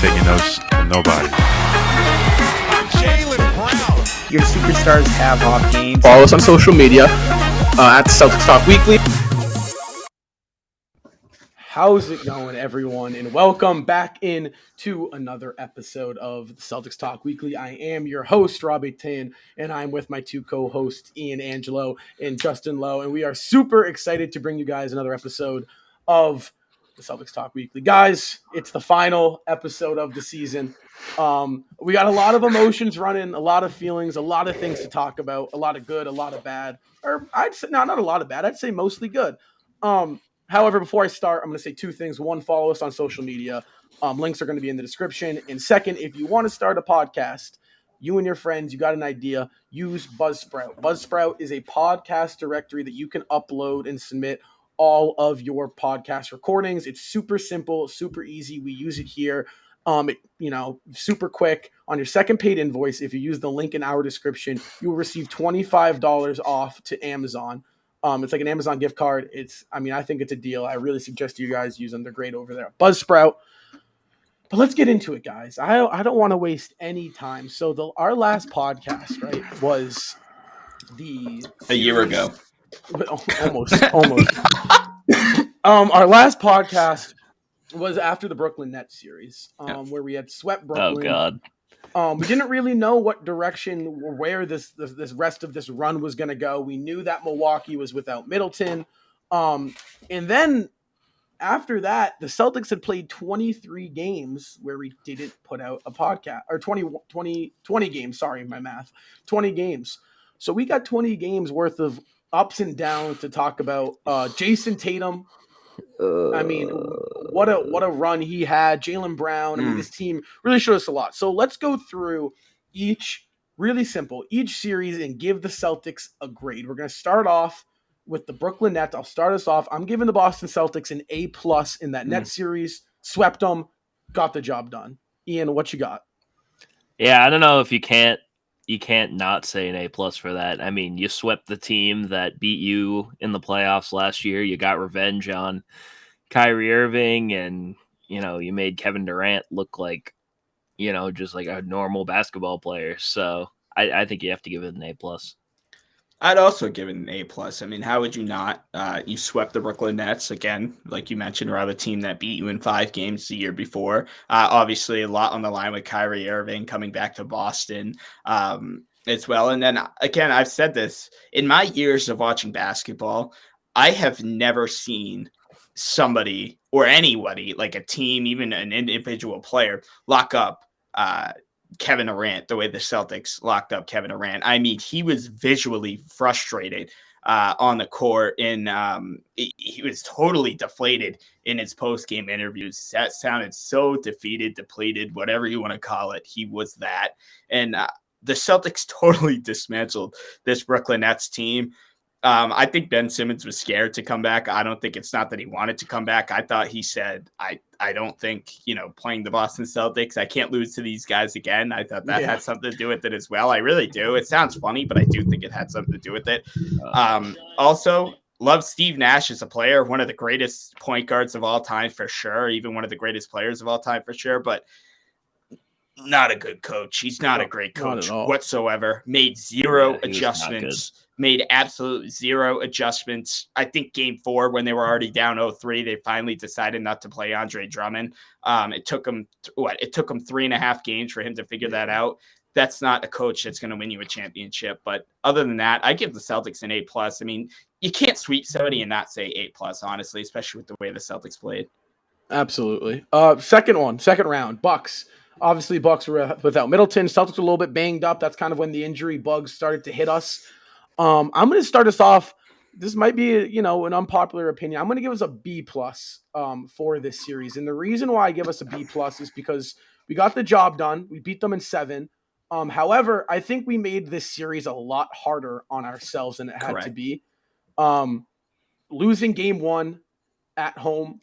taking notes from nobody. Jaylen Brown. Your superstars have off games. Follow us on social media at the Celtics Talk Weekly. How's it going, everyone? And welcome back in to another episode of the Celtics Talk Weekly. I am your host, Robbie Tan, and I'm with my two co-hosts, Ian Angelo and Justin Lowe. And we are super excited to bring you guys another episode of the Celtics Talk Weekly. Guys, it's the final episode of the season. We got a lot of emotions running, a lot of feelings, a lot of things to talk about, a lot of good, a lot of bad. Or I'd say, no, not a lot of bad. I'd say mostly good. However, before I start, I'm going to say two things. One, follow us on social media. Links are going to be in the description. And second, if you want to start a podcast, you and your friends, you got an idea, use Buzzsprout. Buzzsprout is a podcast directory that you can upload and submit all of your podcast recordings. It's super simple, super easy. We use it here. Super quick. On your second paid invoice, if you use the link in our description, you will receive $25 off to Amazon. It's like an Amazon gift card. I think it's a deal. I really suggest you guys use them. They're great over there at Buzzsprout. But let's get into it, guys. I don't want to waste any time. So our last podcast, right, was a year ago. Almost. Our last podcast was after the Brooklyn Nets series, where we had swept Brooklyn. Oh God. We didn't really know what direction or where this rest of this run was going to go. We knew that Milwaukee was without Middleton. And then after that, the Celtics had played 23 games where we didn't put out a podcast, or 20 games. Sorry, my math. 20 games. So we got 20 games worth of ups and downs to talk about. Jason Tatum. What a run he had. Jaylen Brown. This team really showed us a lot. So let's go through each series and give the Celtics a grade. We're going to start off with the Brooklyn Nets. I'll start us off. I'm giving the Boston Celtics an A+ in that Nets series. Swept them, got the job done. Ian, what you got? Yeah, I don't know if you can't not say an A+ for that. I mean, you swept the team that beat you in the playoffs last year. You got revenge on Kyrie Irving, and you made Kevin Durant look like just like a normal basketball player. So I think you have to give it an A+. I'd also give it an A+. I mean, how would you not? You swept the Brooklyn Nets again, like you mentioned, rather a team that beat you in 5 games the year before. Obviously, a lot on the line with Kyrie Irving coming back to Boston as well. And then again, I've said this in my years of watching basketball, I have never seen somebody or anybody, like a team, even an individual player, lock up Kevin Durant the way the Celtics locked up Kevin Durant. I mean, he was visually frustrated on the court, and he was totally deflated in his post-game interviews. That sounded so defeated, depleted, whatever you want to call it. He was that. And the Celtics totally dismantled this Brooklyn Nets team. I think Ben Simmons was scared to come back. I don't think it's not that he wanted to come back. I thought he said, I don't think, playing the Boston Celtics, I can't lose to these guys again. I thought that had something to do with it as well. I really do. It sounds funny, but I do think it had something to do with it. Also, love Steve Nash as a player, one of the greatest point guards of all time for sure, even one of the greatest players of all time for sure, but not a good coach. He's not a great coach whatsoever. Made zero adjustments. Made absolute zero adjustments. I think game 4, when they were already down 0-3, they finally decided not to play Andre Drummond. It took him 3.5 games for him to figure that out. That's not a coach that's going to win you a championship. But other than that, I give the Celtics an A+. I mean, you can't sweep somebody and not say A+, honestly, especially with the way the Celtics played. Absolutely. Second round, Bucks. Obviously, Bucks were without Middleton. Celtics were a little bit banged up. That's kind of when the injury bugs started to hit us. I'm going to start us off. This might be, an unpopular opinion. I'm going to give us a B+ for this series. And the reason why I give us a B+ is because we got the job done. We beat them in 7. However, I think we made this series a lot harder on ourselves than it had to be. Losing game 1 at home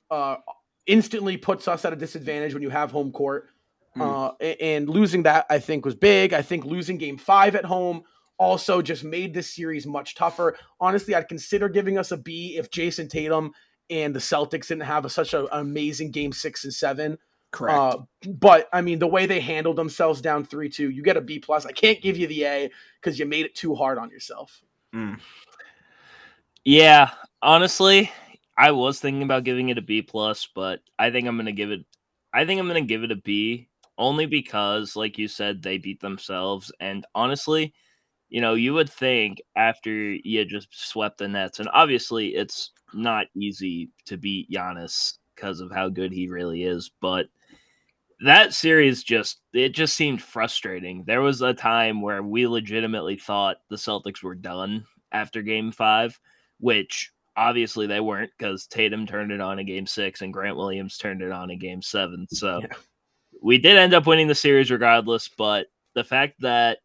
instantly puts us at a disadvantage when you have home court. And losing that, I think, was big. I think losing game 5 at home also just made this series much tougher. Honestly, I'd consider giving us a B if Jason Tatum and the Celtics didn't have such an amazing game 6 and 7. Correct. But I mean, the way they handled themselves down 3-2, you get a B plus. I can't give you the A because you made it too hard on yourself. Yeah, honestly, I was thinking about giving it a B plus, but I think I'm gonna give it a B only because, like you said, they beat themselves. And honestly, you would think after you just swept the Nets, and obviously it's not easy to beat Giannis because of how good he really is, but that series just seemed frustrating. There was a time where we legitimately thought the Celtics were done after game 5, which obviously they weren't because Tatum turned it on in game 6 and Grant Williams turned it on in game 7. So we did end up winning the series regardless, but the fact that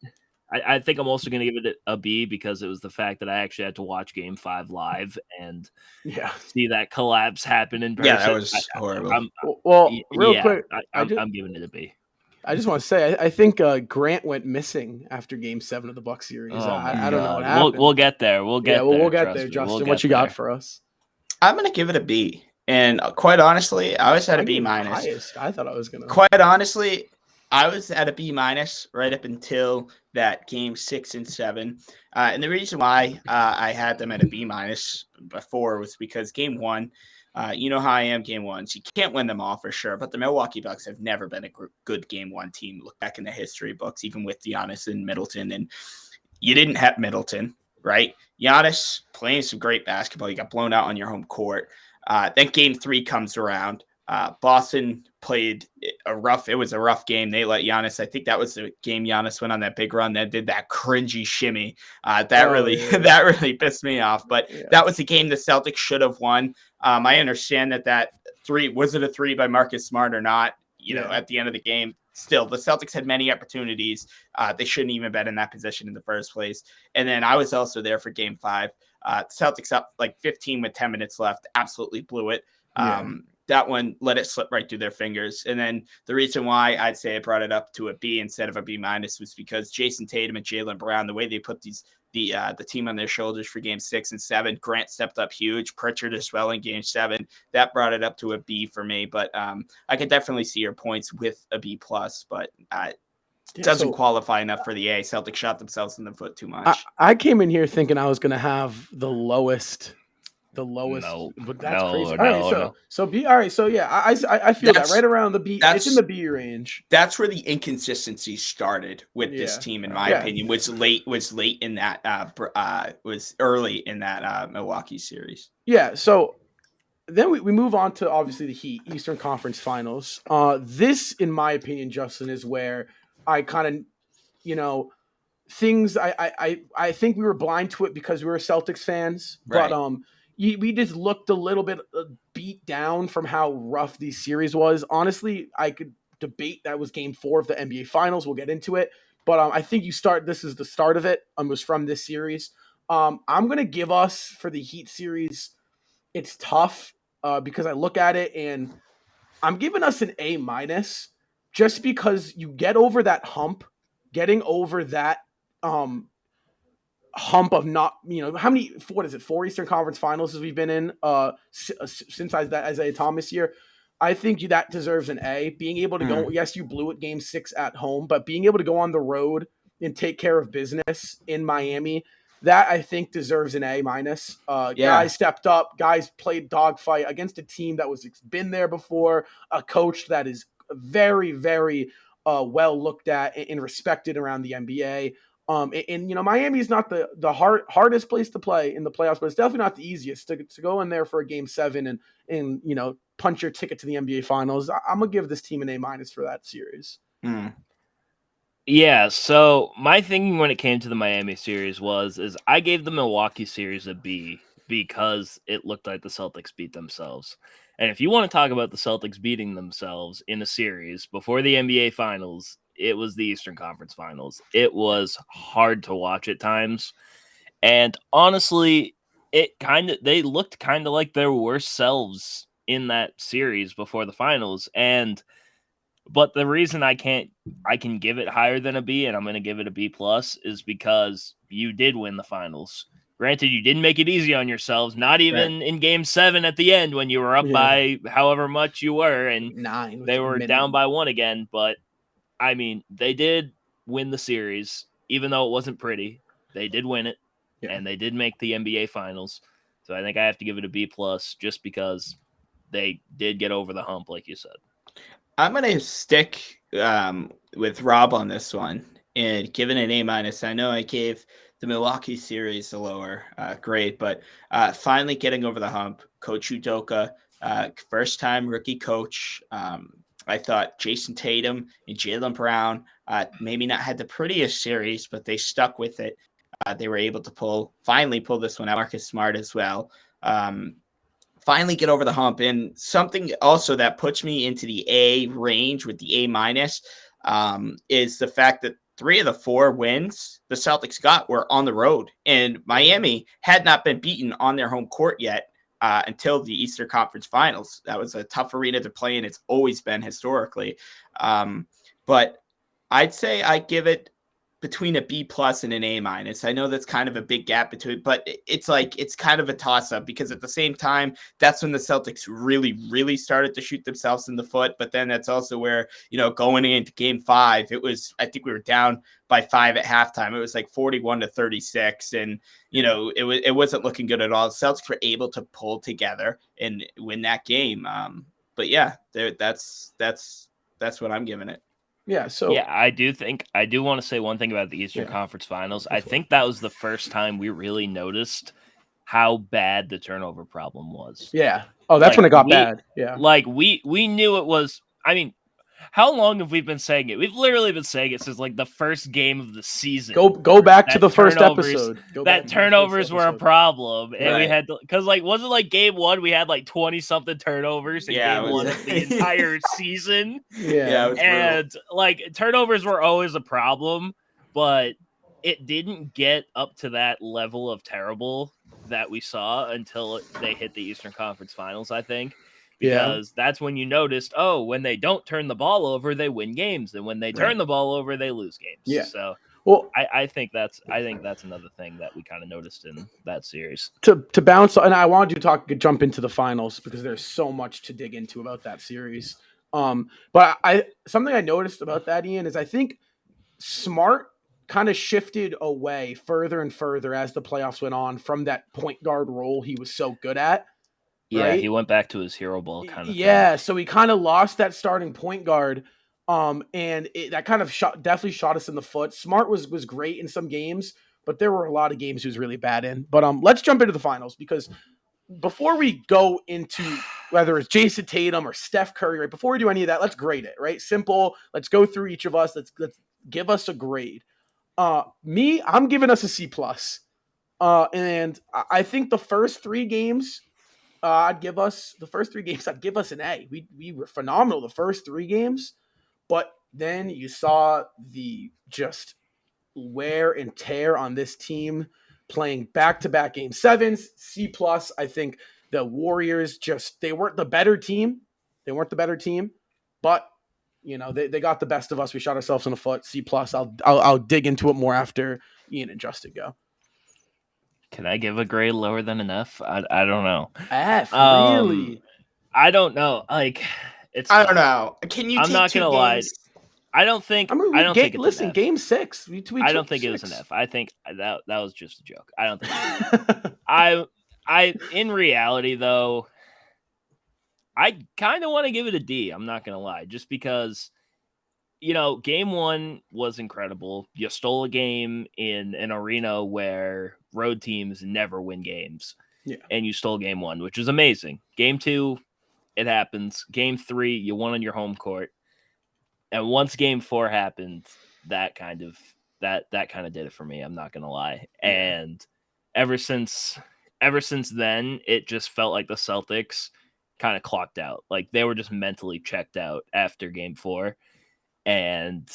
I think I'm also going to give it a B because it was the fact that I actually had to watch game 5 live and see that collapse happen in person. Yeah, that was horrible. Real quick, I'm giving it a B. I just want to say, I think Grant went missing after Game 7 of the Bucks series. Oh I don't know what happened. We'll get there. We'll get there. Justin, what you got for us? I'm going to give it a B. And quite honestly, I was at a B minus. Highest. I thought I was going to. Quite honestly, I was at a B minus right up until that game 6 and 7. And the reason why I had them at a B minus before was because game 1, you know how I am game 1s. You can't win them all for sure, but the Milwaukee Bucks have never been a good game 1 team. Look back in the history books, even with Giannis and Middleton. And you didn't have Middleton, right? Giannis playing some great basketball. You got blown out on your home court. Then game 3 comes around. Boston played it was a rough game. They let Giannis, I think that was the game Giannis went on that big run that did that cringy shimmy. That really pissed me off. But that was the game the Celtics should have won. I understand that 3, was it a 3 by Marcus Smart or not? At the end of the game, still the Celtics had many opportunities. They shouldn't even been in that position in the first place. And then I was also there for game 5. Celtics up like 15 with 10 minutes left, absolutely blew it. That one let it slip right through their fingers. And then the reason why I'd say I brought it up to a B instead of a B minus was because Jason Tatum and Jaylen Brown, the way they put the team on their shoulders for game 6 and 7, Grant stepped up huge, Pritchard as well in game 7. That brought it up to a B for me. But I could definitely see your points with a B plus, but doesn't qualify enough for the A. Celtics shot themselves in the foot too much. I came in here thinking I was going to have the lowest, but that's crazy. All right, so B. All right, so yeah, I feel that right around the B. It's in the B range. That's where the inconsistency started with this team, in my opinion. Was early in that Milwaukee series. Yeah. So then we move on to obviously the Heat Eastern Conference Finals. This, in my opinion, Justin, is where I kind of, things. I think we were blind to it because we were Celtics fans, right. But we just looked a little bit beat down from how rough the series was. Honestly, I could debate that was game 4 of the NBA Finals. We'll get into it. But I think this is the start of it. Was from this series. I'm going to give us, for the Heat series, it's tough because I look at it and I'm giving us an A minus just because you get over that hump, getting over that hump of not, how many, what is it, 4 Eastern Conference Finals as we've been in since Isaiah Thomas year. I think that deserves an A. Being able to go, yes, you blew it game 6 at home, but being able to go on the road and take care of business in Miami, that I think deserves an A minus. Guys stepped up, guys played dogfight against a team that was been there before, a coach that is very, very well looked at and respected around the NBA. Miami is not the hardest place to play in the playoffs, but it's definitely not the easiest to go in there for a game 7 and punch your ticket to the NBA Finals. I'm gonna give this team an A minus for that series. Yeah, so my thinking when it came to the Miami series is I gave the Milwaukee series a B because it looked like the Celtics beat themselves. And if you want to talk about the Celtics beating themselves in a series before the NBA Finals, it was the Eastern Conference Finals. It was hard to watch at times. And honestly, they looked kind of like their worst selves in that series before the finals. But the reason I can give it higher than a B and I'm going to give it a B plus is because you did win the finals. Granted, you didn't make it easy on yourselves, not even in game 7 at the end when you were up by however much you were, and 9. they were down by 1 again. But, I mean, they did win the series, even though it wasn't pretty. They did win it, and they did make the NBA Finals. So I think I have to give it a B+, just because they did get over the hump, like you said. I'm going to stick with Rob on this one and give it an A-. I know I gave the Milwaukee series a lower grade, but finally getting over the hump. Coach Udoka, first time rookie coach. I thought Jason Tatum and Jaylen Brown maybe not had the prettiest series, but they stuck with it. They were able to finally pull this one out. Marcus Smart as well. Finally get over the hump. And something also that puts me into the A range with the A- is the fact that 3 of the 4 wins the Celtics got were on the road, and Miami had not been beaten on their home court yet until the Eastern Conference Finals. That was a tough arena to play in. It's always been historically. But I'd say I give it between a B+ and an A-. I know that's kind of a big gap between, but it's kind of a toss up, because at the same time, that's when the Celtics really, really started to shoot themselves in the foot. But then that's also where, going into game 5, I think we were down by 5 at halftime. It was like 41-36. And, it wasn't looking good at all. The Celtics were able to pull together and win that game. But yeah, that's what I'm giving it. Yeah, so I do want to say one thing about the Eastern Conference Finals. I think that was the first time we really noticed how bad the turnover problem was. Yeah. Oh, that's when it got bad. Yeah. Like we knew it was. I mean, how long have we been saying it? We've literally been saying it since like the first game of the season. Go back to the first episode. Turnovers were a problem, and we had because wasn't like game 1 we had like 20-something turnovers in game 1 of the entire season. And like turnovers were always a problem, but it didn't get up to that level of terrible that we saw until they hit the Eastern Conference Finals, I think. Because that's when you noticed, when they don't turn the ball over, they win games, and when they turn the ball over, they lose games. Yeah. So, I think that's another thing that we kind of noticed in that series. To bounce, and I wanted you to jump into the finals because there's so much to dig into about that series. But something I noticed about that, Ian, is I think Smart kind of shifted away further and further as the playoffs went on from that point guard role he was so good at. Yeah, right? He went back to his hero ball kind of thing. So he kind of lost that starting point guard, and that kind of definitely shot us in the foot. Smart was great in some games, but there were a lot of games he was really bad in. But let's jump into the finals, because before we go into whether it's Jason Tatum or Steph Curry, right? Before we do any of that, let's grade it, right? Simple. Let's go through each of us. Let's give us a grade. I'm giving us a C+. And I think the first 3 games, I'd give us an A. We were phenomenal the first 3 games, but then you saw the just wear and tear on this team playing back-to-back game 7s. C+. I think the Warriors they weren't the better team. But they got the best of us. We shot ourselves in the foot. C+. I'll dig into it more after Ian and Justin go. Can I give a grade lower than an F? I don't know. F, really? I don't know. Like, it's. I don't know. Can you? I'm not gonna lie. I don't think. I don't think. Listen, game 6. I don't think it was an F. I think that was just a joke. I don't think. I in reality though, I kind of want to give it a D. I'm not gonna lie, just because. Game 1 was incredible. You stole a game in an arena where road teams never win games. Yeah. And you stole game 1, which is amazing. Game 2, it happens. Game 3, you won on your home court. And once game 4 happened, that kind of did it for me. I'm not going to lie. Yeah. And ever since then, it just felt like the Celtics kind of clocked out. Like they were just mentally checked out after game 4. And,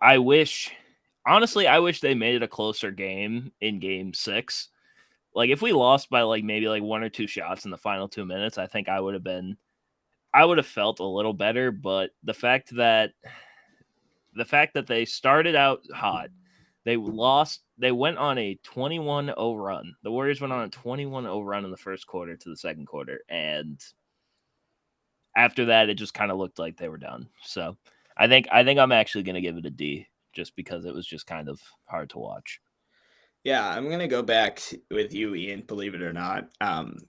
I wish they made it a closer game in game 6. Like if we lost by maybe 1 or 2 shots in the final 2 minutes, I think I would have felt a little better. But the fact that they started out hot, They lost. They went on a 21-0 run. The Warriors went on a 21-0 run in the first quarter to the second quarter, and after that, it just kind of looked like they were done. So I think I'm actually going to give it a D, just because it was just kind of hard to watch. Yeah, I'm going to go back with you, Ian, believe it or not.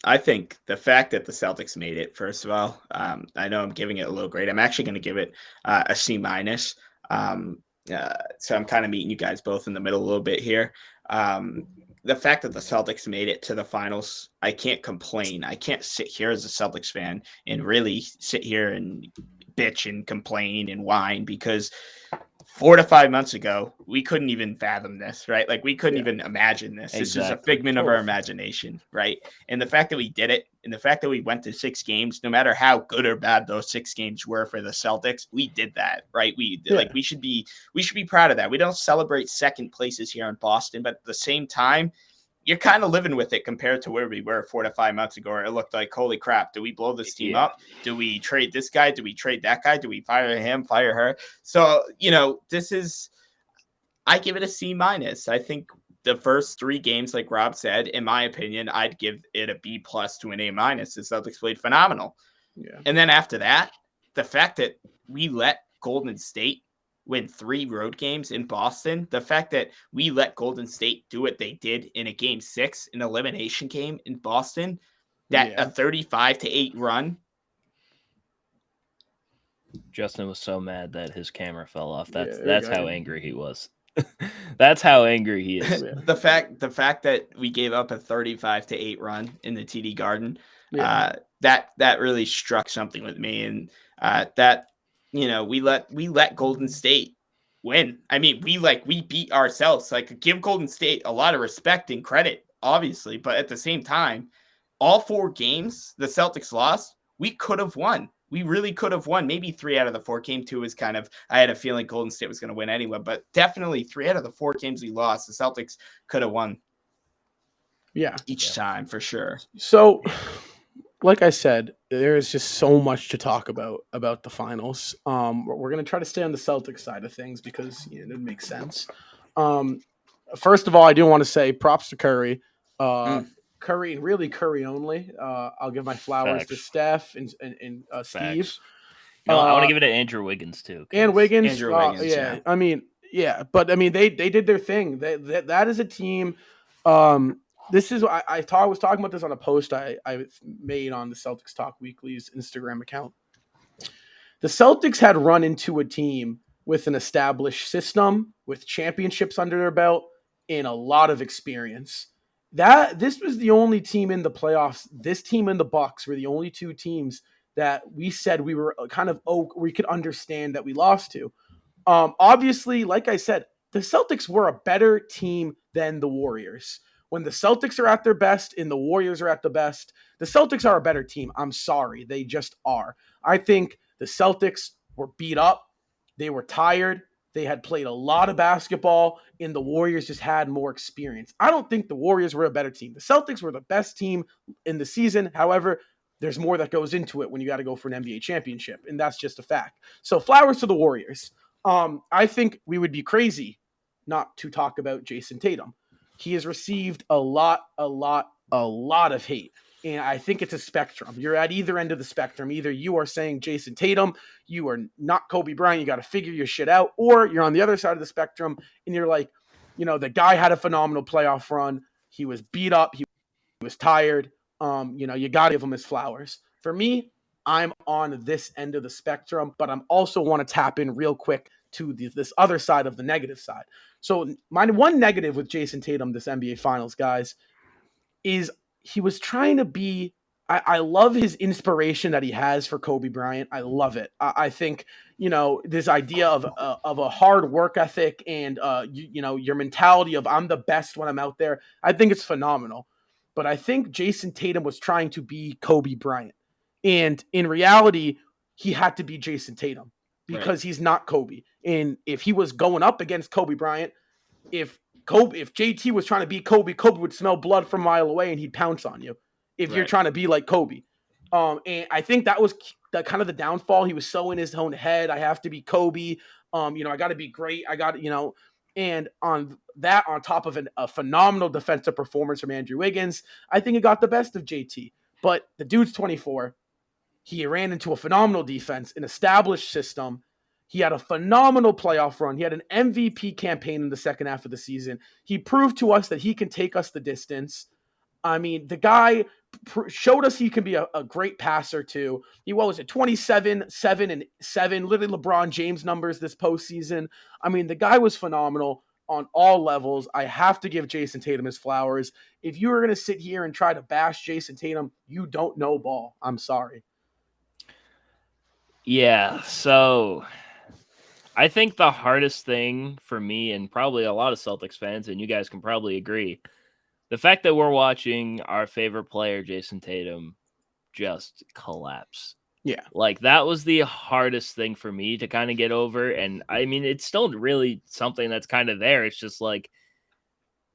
I think the fact that the Celtics made it, first of all, I know I'm giving it a low grade. I'm actually going to give it a C minus. So I'm kind of meeting you guys both in the middle a little bit here. The fact that the Celtics made it to the finals, I can't complain. I can't sit here as a Celtics fan and really sit here and bitch and complain and whine, because 4 to 5 months ago, we couldn't even fathom this, right? Like, we couldn't even imagine this. This is a figment of our imagination, right? And the fact that we did it, and the fact that we went to 6 games, no matter how good or bad those 6 games were for the Celtics, we did that, right? We should be proud of that. We don't celebrate second places here in Boston, but at the same time, you're kind of living with it compared to where we were 4 to 5 months ago, where it looked like, holy crap, do we blow this team up? Do we trade this guy? Do we trade that guy? Do we fire him, fire her? So, I give it a C minus. I think the first 3 games, like Rob said, in my opinion, I'd give it a B plus to an A minus. The Celtics played phenomenal. Yeah. And then after that, the fact that we let Golden State win 3 road games in Boston, the fact that we let Golden State do what they did in a game 6, an elimination game in Boston, that a 35-8 run. Justin was so mad that his camera fell off. That's how angry he was. That's how angry he is. The fact that we gave up a 35-8 run in the TD Garden, that really struck something with me, and we let Golden State win. I mean, we beat ourselves. Like, give Golden State a lot of respect and credit, obviously, but at the same time, all 4 games the Celtics lost, we could have won. We really could have won. Maybe 3 out of the 4. Game 2 was kind of, I had a feeling Golden State was going to win anyway, but definitely 3 out of the 4 games we lost, the Celtics could have won. Yeah, each time for sure. So, like I said, there is just so much to talk about the finals. We're going to try to stay on the Celtics side of things because it makes sense. First of all, I do want to say props to Curry. Curry and really Curry only. I'll give my flowers to Steph and Steve. I want to give it to Andrew Wiggins too. And Wiggins. Andrew Wiggins, yeah. I mean, but I mean, they did their thing. That is a team. This is I was talking about this on a post I made on the Celtics Talk Weekly's Instagram account. The Celtics had run into a team with an established system, with championships under their belt, and a lot of experience. This was the only team in the playoffs. This team and the Bucks were the only 2 teams that we said we were kind of we could understand that we lost to. Obviously, like I said, the Celtics were a better team than the Warriors. When the Celtics are at their best and the Warriors are at the best, the Celtics are a better team. I'm sorry. They just are. I think the Celtics were beat up. They were tired. They had played a lot of basketball, and the Warriors just had more experience. I don't think the Warriors were a better team. The Celtics were the best team in the season. However, there's more that goes into it when you got to go for an NBA championship, and that's just a fact. So flowers to the Warriors. I think we would be crazy not to talk about Jason Tatum. He has received a lot of hate. And I think it's a spectrum. You're at either end of the spectrum. Either you are saying Jason Tatum, you are not Kobe Bryant, you got to figure your shit out, or you're on the other side of the spectrum and you're like, the guy had a phenomenal playoff run. He was beat up. He was tired. You got to give him his flowers. For me, I'm on this end of the spectrum, but I'm also want to tap in real quick to this other side of the negative side. So my one negative with Jason Tatum, this NBA Finals, guys, is he was trying to be – I love his inspiration that he has for Kobe Bryant. I love it. I think, this idea of a hard work ethic and, your mentality of I'm the best when I'm out there, I think it's phenomenal. But I think Jason Tatum was trying to be Kobe Bryant. And in reality, he had to be Jason Tatum because he's not Kobe. And if he was going up against Kobe Bryant, if JT was trying to be Kobe, Kobe would smell blood from a mile away and he'd pounce on you if you're trying to be like Kobe. And I think that was kind of the downfall. He was so in his own head. I have to be Kobe. I got to be great. I got, And on top of a phenomenal defensive performance from Andrew Wiggins, I think it got the best of JT. But the dude's 24. He ran into a phenomenal defense, an established system. He had a phenomenal playoff run. He had an MVP campaign in the second half of the season. He proved to us that he can take us the distance. I mean, the guy showed us he can be a great passer too. He what was it, 27, 7, and 7, literally LeBron James numbers this postseason. I mean, the guy was phenomenal on all levels. I have to give Jason Tatum his flowers. If you were going to sit here and try to bash Jason Tatum, you don't know ball. I'm sorry. Yeah, so I think the hardest thing for me and probably a lot of Celtics fans, and you guys can probably agree, the fact that we're watching our favorite player, Jason Tatum, just collapse. Yeah. Like, that was the hardest thing for me to kind of get over. And I mean, it's still really something that's kind of there. It's just like,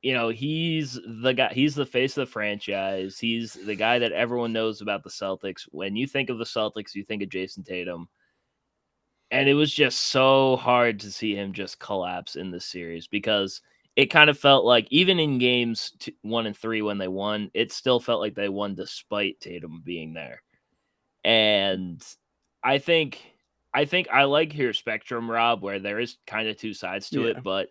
he's the guy, he's the face of the franchise. He's the guy that everyone knows about the Celtics. When you think of the Celtics, you think of Jason Tatum. And it was just so hard to see him just collapse in this series because it kind of felt like even in games 1 and 3 when they won, it still felt like they won despite Tatum being there. And I think I like your spectrum, Rob, where there is kind of two sides to it, but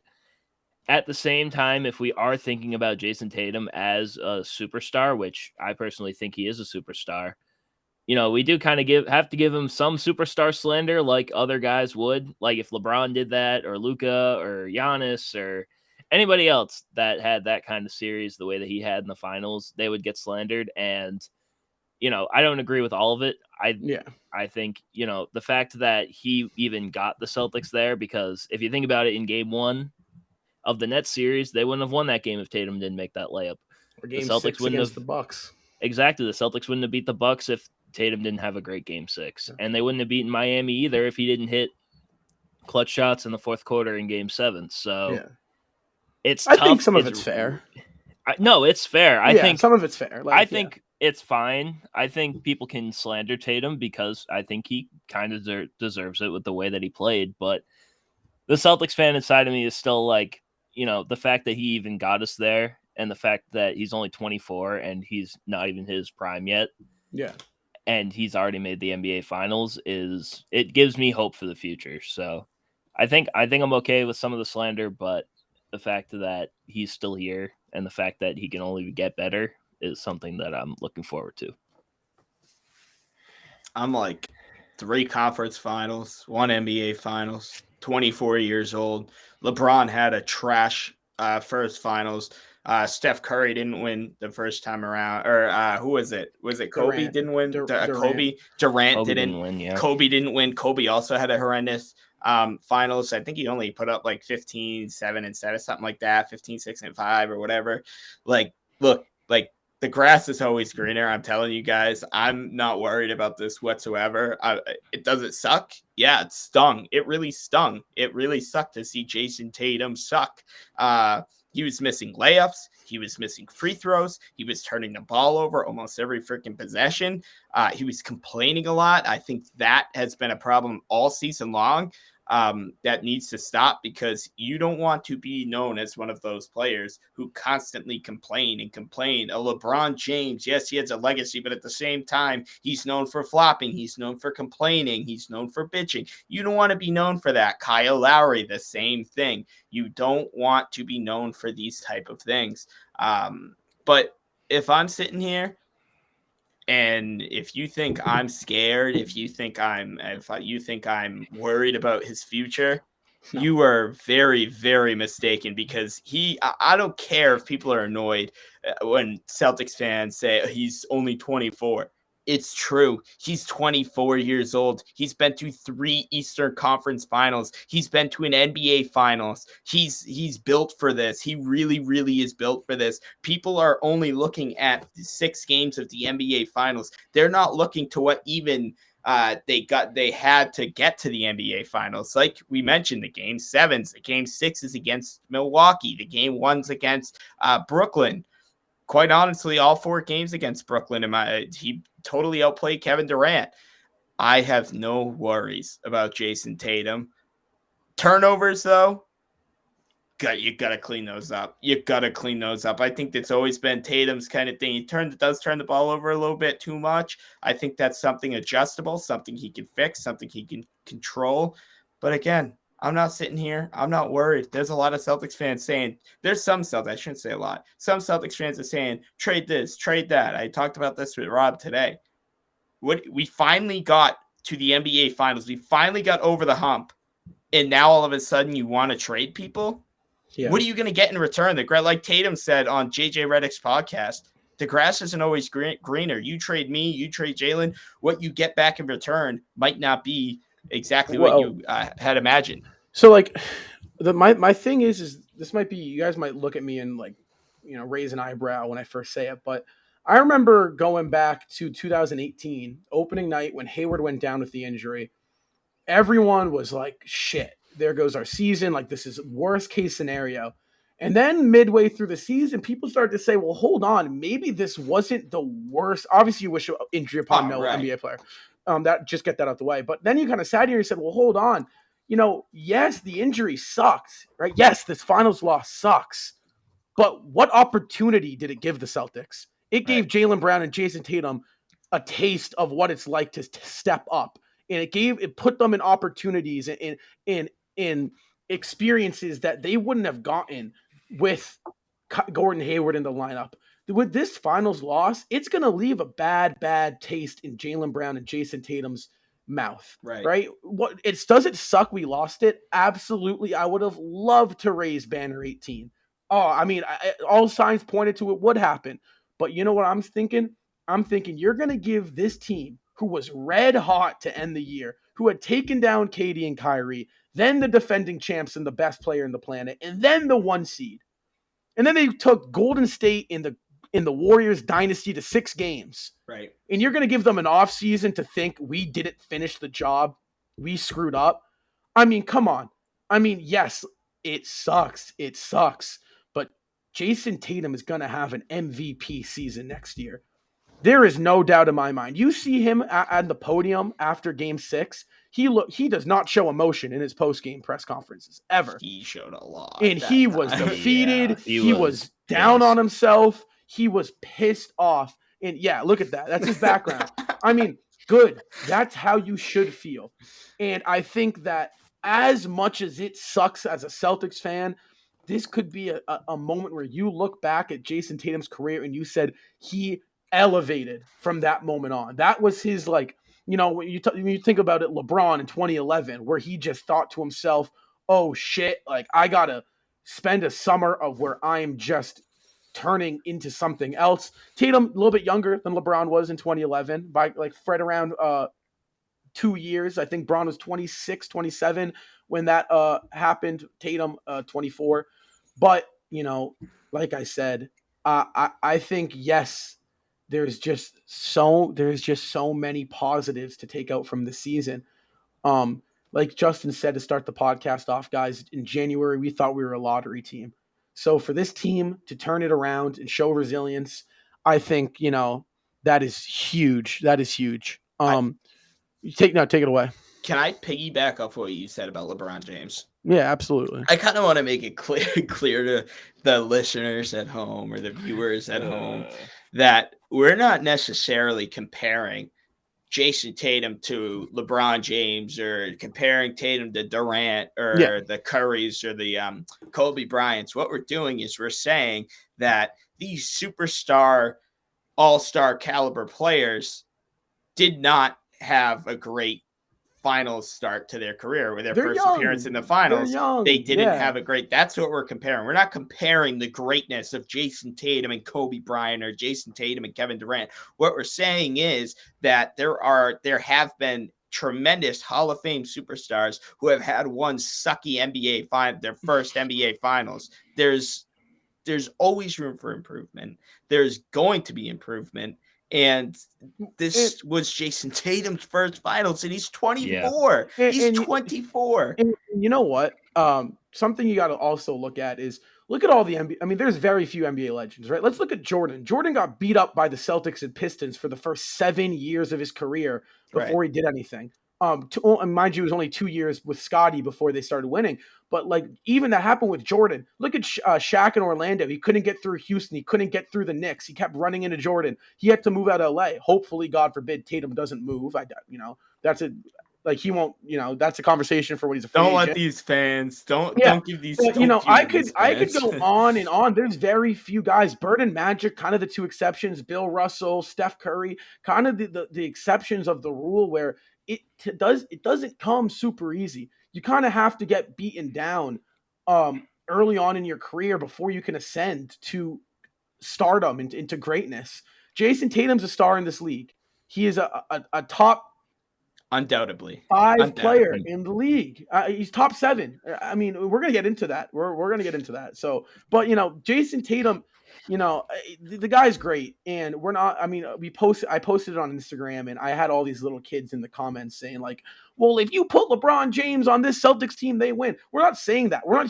at the same time, if we are thinking about Jason Tatum as a superstar, which I personally think he is a superstar, we do kind of have to give him some superstar slander like other guys would. Like if LeBron did that, or Luka, or Giannis, or anybody else that had that kind of series the way that he had in the finals, they would get slandered. And, I don't agree with all of it. I think, the fact that he even got the Celtics there, because if you think about it, in game 1 of the Nets series, they wouldn't have won that game if Tatum didn't make that layup. Or game the Celtics 6 wouldn't against have the Bucks. Exactly. The Celtics wouldn't have beat the Bucks if Tatum didn't have a great game 6. And they wouldn't have beaten Miami either if he didn't hit clutch shots in the fourth quarter in game 7. So it's tough. I think some of it's fair. No, it's fair. I think some of it's fair. I think it's fine. I think people can slander Tatum because I think he kind of deserves it with the way that he played. But the Celtics fan inside of me is still like, the fact that he even got us there and the fact that he's only 24 and he's not even his prime yet. Yeah. And he's already made the NBA finals it gives me hope for the future. So I think I'm okay with some of the slander, but the fact that he's still here and the fact that he can only get better is something that I'm looking forward to. I'm like 3 conference finals, 1 NBA finals, 24 years old. LeBron had a trash first finals. Steph Curry didn't win the first time around, or who was it? Was it Kobe Durant. didn't win? Durant. Durant didn't win. Yeah. Kobe didn't win. Kobe also had a horrendous finals. I think he only put up like 15, 7 and 7, something like that, 15, 6 and 5 or whatever. Like, look, like the grass is always greener. I'm telling you guys, I'm not worried about this whatsoever. It doesn't suck. Yeah, it stung. It really stung. It really sucked to see Jason Tatum suck. He was missing layups. He was missing free throws. He was turning the ball over almost every freaking possession. He was complaining a lot. I think that has been a problem all season long. That needs to stop because you don't want to be known as one of those players who constantly complain. A LeBron James, yes, he has a legacy, but at the same time, he's known for flopping. He's known for complaining. He's known for bitching. You don't want to be known for that. Kyle Lowry, the same thing. You don't want to be known for these type of things. But if I'm sitting here, and if you think I'm scared, if you think I'm worried about his future, you are very, very mistaken because I don't care if people are annoyed when Celtics fans say he's only 24. It's true. He's 24 years old. He's been to 3 Eastern Conference Finals. He's been to an NBA Finals. He's built for this. He really, really is built for this. People are only looking at 6 games of the NBA Finals. They're not looking to what even they had to get to the NBA Finals. Like we mentioned, the game 7s, the game 6s against Milwaukee, the game 1s against Brooklyn. Quite honestly, all 4 games against Brooklyn, he totally outplayed Kevin Durant. I have no worries about Jason Tatum. Turnovers, though, You gotta clean those up. You gotta clean those up. I think that's always been Tatum's kind of thing. He does turn the ball over a little bit too much. I think that's something adjustable, something he can fix, something he can control. But again, I'm not sitting here. I'm not worried. There's a lot of Celtics fans saying, there's some Celtics, I shouldn't say a lot. Some Celtics fans are saying, trade this, trade that. I talked about this with Rob today. We finally got to the NBA Finals. We finally got over the hump. And now all of a sudden you want to trade people? Yeah. What are you going to get in return? Like Tatum said on JJ Redick's podcast, the grass isn't always greener. You trade me, you trade Jalen. What you get back in return might not be exactly what you had imagined. So, like, my thing is this might be, you guys might look at me and, like, you know, raise an eyebrow when I first say it, but I remember going back to 2018, opening night when Hayward went down with the injury. Everyone was like, shit, there goes our season. Like, this is worst case scenario. And then midway through the season, people started to say, well, hold on, maybe this wasn't the worst. Obviously, you wish injury upon NBA player. That just get that out the way. But then you kind of sat here and said, well, hold on. You know, yes, the injury sucks, right? Yes, this finals loss sucks. But what opportunity did it give the Celtics? It gave Jaylen Brown and Jason Tatum a taste of what it's like to step up. And it put them in opportunities in experiences that they wouldn't have gotten with Gordon Hayward in the lineup. With this finals loss, it's going to leave a bad taste in Jaylen Brown and Jason Tatum's mouth. Right? Does it suck we lost it? Absolutely. I would have loved to raise banner 18. Oh, I mean, all signs pointed to it would happen. But you know what I'm thinking? I'm thinking you're going to give this team, who was red hot to end the year, who had taken down KD and Kyrie, then the defending champs and the best player in the planet, and then the 1 seed. And then they took Golden State in the Warriors dynasty to 6 games. Right. And you're going to give them an offseason to think we didn't finish the job, we screwed up. I mean, come on. I mean, yes, it sucks. It sucks. But Jason Tatum is going to have an MVP season next year. There is no doubt in my mind. You see him at the podium after Game 6. He does not show emotion in his post-game press conferences ever. He showed a lot. And he was defeated. Yeah, he was down on himself. He was pissed off. And yeah, look at that. That's his background. I mean, good. That's how you should feel. And I think that as much as it sucks as a Celtics fan, this could be a moment where you look back at Jason Tatum's career and you said he elevated from that moment on. That was his, like, you know, when you think about it, LeBron in 2011, where he just thought to himself, oh shit, like I gotta spend a summer of where I'm just turning into something else. Tatum, a little bit younger than LeBron was in 2011 by like right around 2 years. I think Bron was 26, 27 when that happened. Tatum 24. But, you know, like I said, I think, yes, there's just so many positives to take out from the season. Like Justin said to start the podcast off, guys, in January, we thought we were a lottery team. So for this team to turn it around and show resilience, I think, you know, that is huge. That is huge. Take it away. Can I piggyback off what you said about LeBron James? Yeah, absolutely. I kind of want to make it clear to the listeners at home or the viewers at home that we're not necessarily comparing Jason Tatum to LeBron James or comparing Tatum to Durant or the Currys or the Kobe Bryants. What we're doing is we're saying that these superstar, all-star caliber players did not have a great finals start to their career with their first appearance in the finals. They didn't have a great. That's what we're comparing. We're not comparing the greatness of Jason Tatum and Kobe Bryant or Jason Tatum and Kevin Durant. What we're saying is that there have been tremendous Hall of Fame superstars who have had one sucky their first NBA finals. There's always room for improvement. There's going to be improvement. And this was Jason Tatum's first finals, and he's 24. Yeah. He's 24. And you know what? Something you got to also look at is look at all the NBA. I mean, there's very few NBA legends, right? Let's look at Jordan. Jordan got beat up by the Celtics and Pistons for the first 7 years of his career before he did anything. Mind you, it was only 2 years with Scotty before they started winning. But like even that happened with Jordan. Look at Shaq in Orlando. He couldn't get through Houston. He couldn't get through the Knicks. He kept running into Jordan. He had to move out of LA. Hopefully, God forbid, Tatum doesn't move. That's a like he won't. That's a conversation for when he's a free Don't let agent. these fans don't give these. But, don't I fuel these could fans. go on and on. There's very few guys. Bird and Magic, kind of the two exceptions. Bill Russell, Steph Curry, kind of the exceptions of the rule where it doesn't come super easy. You kind of have to get beaten down early on in your career before you can ascend to stardom into greatness. Jason Tatum's a star in this league. He is a top Undoubtedly. 5 player in the league. He's top 7. I mean, we're gonna get into that. We're gonna get into that. So, but Jason Tatum, the guy's great, and we're not. I mean, I posted it on Instagram, and I had all these little kids in the comments saying like, "Well, if you put LeBron James on this Celtics team, they win." We're not saying that. We're not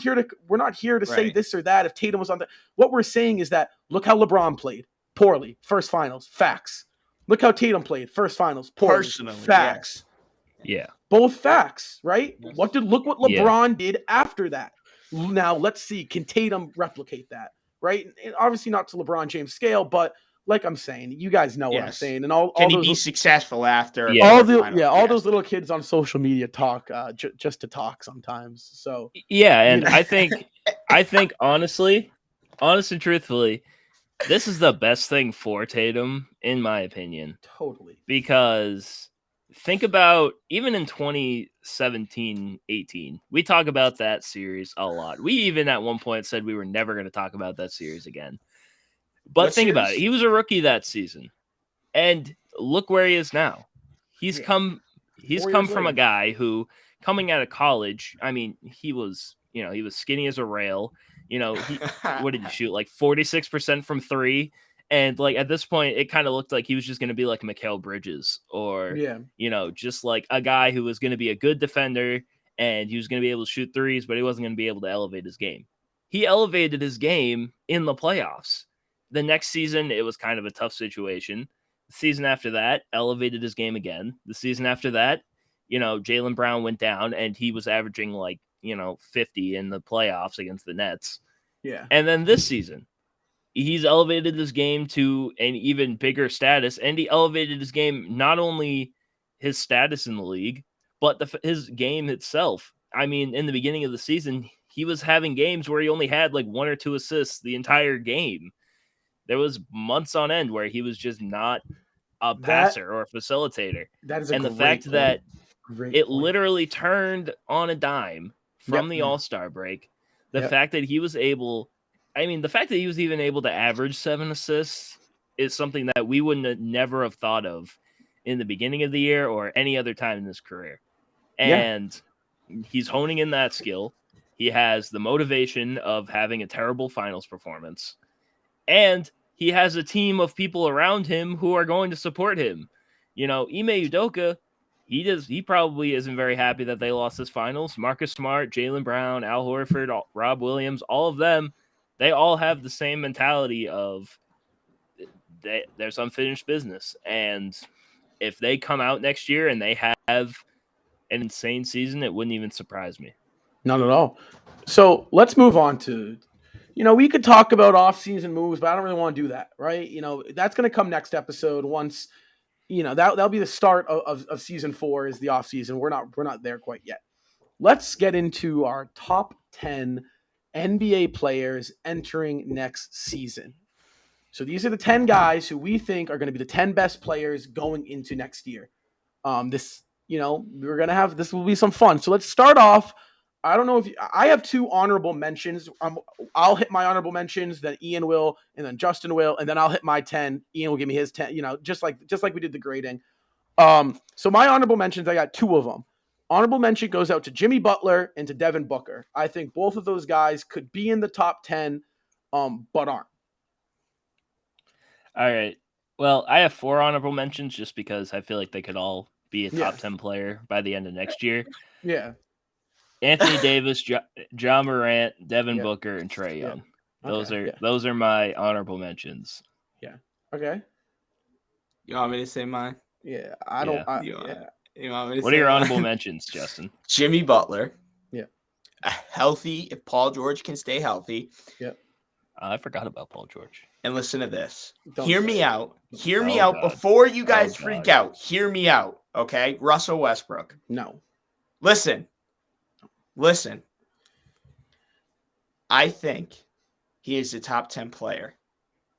here to say this or that. If Tatum was on that, what we're saying is that look how LeBron played poorly, first finals, facts. Look how Tatum played first finals, poorly, Personally, facts. Yeah. Both facts, right? Yes. Look what LeBron did after that. Now let's see, can Tatum replicate that? Right? And obviously not to LeBron James scale, but like I'm saying, you guys know what I'm saying. And can he be successful after? All those little kids on social media talk just to talk sometimes. So and I think honestly and truthfully, this is the best thing for Tatum, in my opinion. Totally. Because think about even in 2017-18, we talk about that series a lot. We even at one point said we were never going to talk about that series again. But think about it. He was a rookie that season. And look where he is now. He's come from a guy who, coming out of college, I mean, he was skinny as a rail. What did he shoot? Like 46% from 3. And like at this point, it kind of looked like he was just going to be like Mikal Bridges or, just like a guy who was going to be a good defender and he was going to be able to shoot threes, but he wasn't going to be able to elevate his game. He elevated his game in the playoffs. The next season, it was kind of a tough situation. The season after that, elevated his game again. The season after that, Jaylen Brown went down and he was averaging like, 50 in the playoffs against the Nets. Yeah. And then this season, he's elevated his game to an even bigger status, and he elevated his game, not only his status in the league, but his game itself. I mean, in the beginning of the season, he was having games where he only had like 1 or 2 assists the entire game. There was months on end where he was just not a passer or a facilitator. That is the fact that it literally turned on a dime from the All-Star break. The fact that he was able, the fact that he was even able to average 7 assists is something that we never have thought of in the beginning of the year or any other time in his career. And he's honing in that skill. He has the motivation of having a terrible finals performance. And he has a team of people around him who are going to support him. Ime Udoka, he probably isn't very happy that they lost this finals. Marcus Smart, Jaylen Brown, Al Horford, Rob Williams, all of them, they all have the same mentality of there's unfinished business. And if they come out next year and they have an insane season, it wouldn't even surprise me. Not at all. So let's move on to, we could talk about off-season moves, but I don't really want to do that, right? That's going to come next episode once, that'll be the start of season 4 is the off-season. We're not there quite yet. Let's get into our top 10 NBA players entering next season. So these are the 10 guys who we think are going to be the 10 best players going into next year. This will be some fun. So let's start off. I don't know if I have 2 honorable mentions. I'll hit my honorable mentions, then Ian will, and then Justin will, and then I'll hit my 10. Ian will give me his 10. Just like we did the grading. So my honorable mentions, I got 2 of them. Honorable mention goes out to Jimmy Butler and to Devin Booker. I think both of those guys could be in the top 10, but aren't. All right. Well, I have 4 honorable mentions just because I feel like they could all be a top 10 player by the end of next year. Yeah. Anthony Davis, Ja Morant, Devin Booker, and Trae Young. Those are my honorable mentions. Yeah. Okay. You want me to say mine? Yeah. You want me to What say are your one? honorable mentions, Justin? Jimmy Butler. Yeah. Healthy, if Paul George can stay healthy. I forgot about Paul George. And listen to this. Don't Hear say me it. out. Hear me Oh, out God. before you guys Oh, freak God. out. Hear me out, okay? Russell Westbrook. No. Listen. I think he is a top 10 player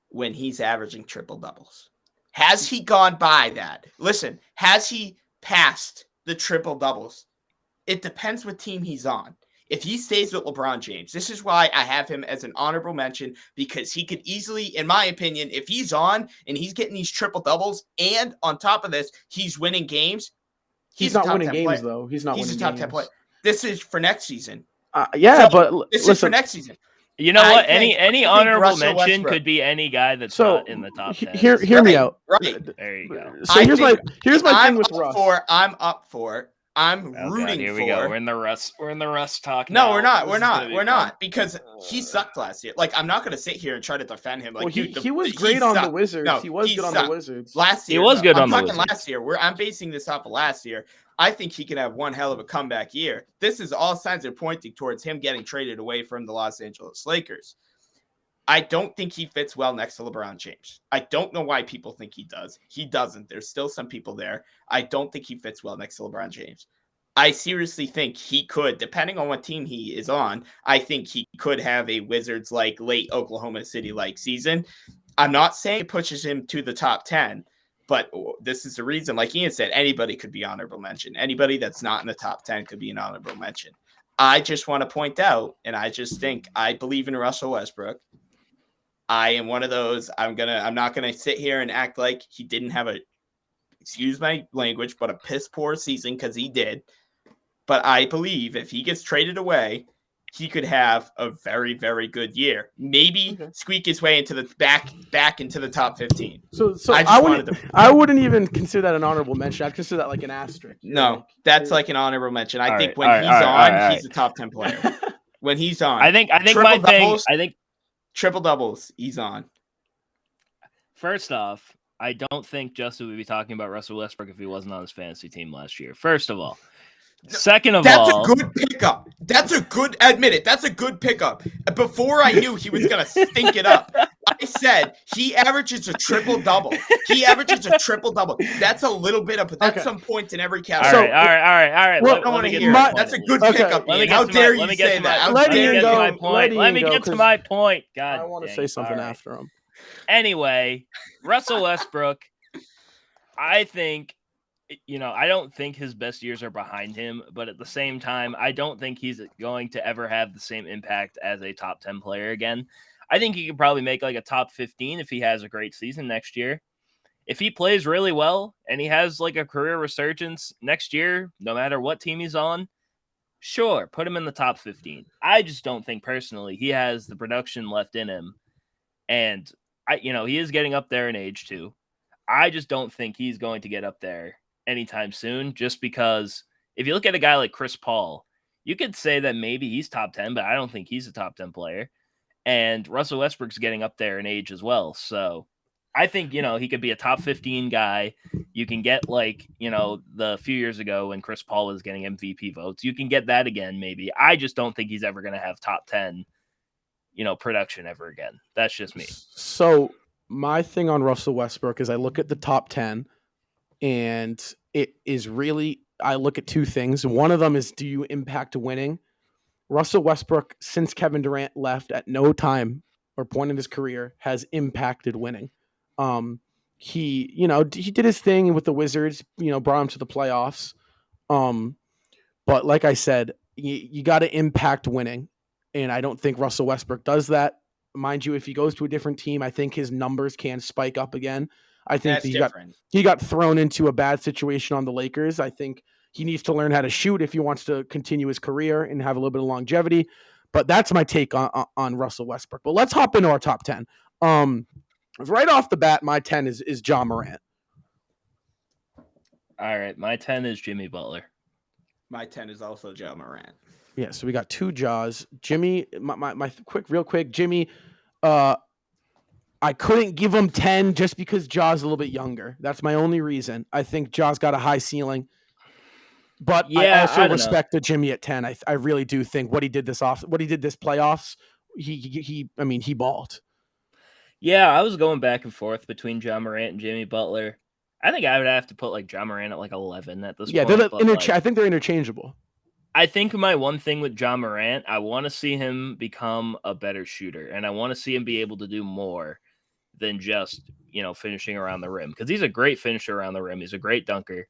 when he's averaging triple doubles. Has he gone by that? Listen, has he passed the triple doubles? It depends what team he's on. If he stays with LeBron James, this is why I have him as an honorable mention, because he could easily, in my opinion, if he's on and he's getting these triple doubles and on top of this, he's winning games. He's a not top winning 10 games, player. though. He's not He's winning a top games. 10 player. This is for next season. Yeah, So, but this is listen. for next season. You know I what? think Any honorable Russell mention Westbrook. could be any guy that's So not in the top 10. hear me out. Right. There you go. So here's my I'm thing with up Russ. I'm Oh, rooting God, here for. we go. We're in the Russ talk. No, now. we're not. This We're is gonna not. be We're fun. not because he sucked last year. Like, I'm not going to sit here and try to defend him. Like, Well, dude, he was great on the Wizards. No, he was good on sucked. the Wizards. Last year, He was good I'm on the talking Wizards. last year. I'm basing this off of last year. I think he can have one hell of a comeback year. This is all signs are pointing towards him getting traded away from the Los Angeles Lakers. I don't think he fits well next to LeBron James. I don't know why people think he does. He doesn't. There's still some people there. I don't think he fits well next to LeBron James. I seriously think he could, depending on what team he is on, I think he could have a Wizards-like late Oklahoma City-like season. I'm not saying it pushes him to the top 10, but this is the reason, like Ian said, anybody could be honorable mention. Anybody that's not in the top 10 could be an honorable mention. I just want to point out, and I just think I believe in Russell Westbrook. I am one of those. I'm not gonna sit here and act like he didn't have a, excuse my language, but a piss poor season, because he did. But I believe if he gets traded away, he could have a very, very good year. Maybe squeak his way into the back into the top 15. So I wouldn't even consider that an honorable mention. I'd consider that like an asterisk. No, that's like an honorable mention. I think right, when he's on, he's right. a top 10 player. When he's on, I think my thing. I think triple doubles, he's on. first off, I don't think Justin would be talking about Russell Westbrook if he wasn't on his fantasy team last year. First of all. Second of all, that's a good pickup. Admit it. That's a good pickup. Before I knew he was going to stink it up, I said he averages a triple double. That's a little bit of, that's some points in every category. All right. Well, I want to hear it. That's a good pickup. How dare you say that? Let me get to my point. God, I want to say something after him. Anyway, Russell Westbrook, I think, I don't think his best years are behind him, but at the same time, I don't think he's going to ever have the same impact as a top 10 player again. I think he could probably make like a top 15 if he has a great season next year. If he plays really well and he has like a career resurgence next year, no matter what team he's on, sure, put him in the top 15. I just don't think personally he has the production left in him. And he is getting up there in age too. I just don't think he's going to get up there anytime soon, just because if you look at a guy like Chris Paul, you could say that maybe he's top 10, but I don't think he's a top 10 player. And Russell Westbrook's getting up there in age as well. So I think, he could be a top 15 guy. You can get the few years ago when Chris Paul was getting MVP votes, you can get that again, maybe. I just don't think he's ever going to have top 10, production ever again. That's just me. So my thing on Russell Westbrook is I look at the top 10 and it is really, I look at two things. One of them is, do you impact winning? Russell Westbrook, since Kevin Durant left, at no time or point in his career has impacted winning. He did his thing with the Wizards, brought him to the playoffs. But like I said, you got to impact winning. And I don't think Russell Westbrook does that. Mind you, if he goes to a different team, I think his numbers can spike up again. I think he got thrown into a bad situation on the Lakers. I think he needs to learn how to shoot if he wants to continue his career and have a little bit of longevity. But that's my take on Russell Westbrook. But let's hop into our top 10. Right off the bat, my 10 is Ja Morant. All right, my 10 is Jimmy Butler. My 10 is also Ja Morant. Yeah, so we got two Jaws. Jimmy, my real quick, Jimmy, I couldn't give him 10 just because Ja's a little bit younger. That's my only reason. I think Ja's got a high ceiling. But I Yeah, also I don't know. respect the Jimmy at 10. I really do think what he did this playoffs, he balled. Yeah, I was going back and forth between John Morant and Jimmy Butler. I think I would have to put like John Morant at like 11 at this Yeah, point. But I think they're interchangeable. I think my one thing with John Morant, I want to see him become a better shooter, and I want to see him be able to do more than just finishing around the rim, because he's a great finisher around the rim. He's a great dunker.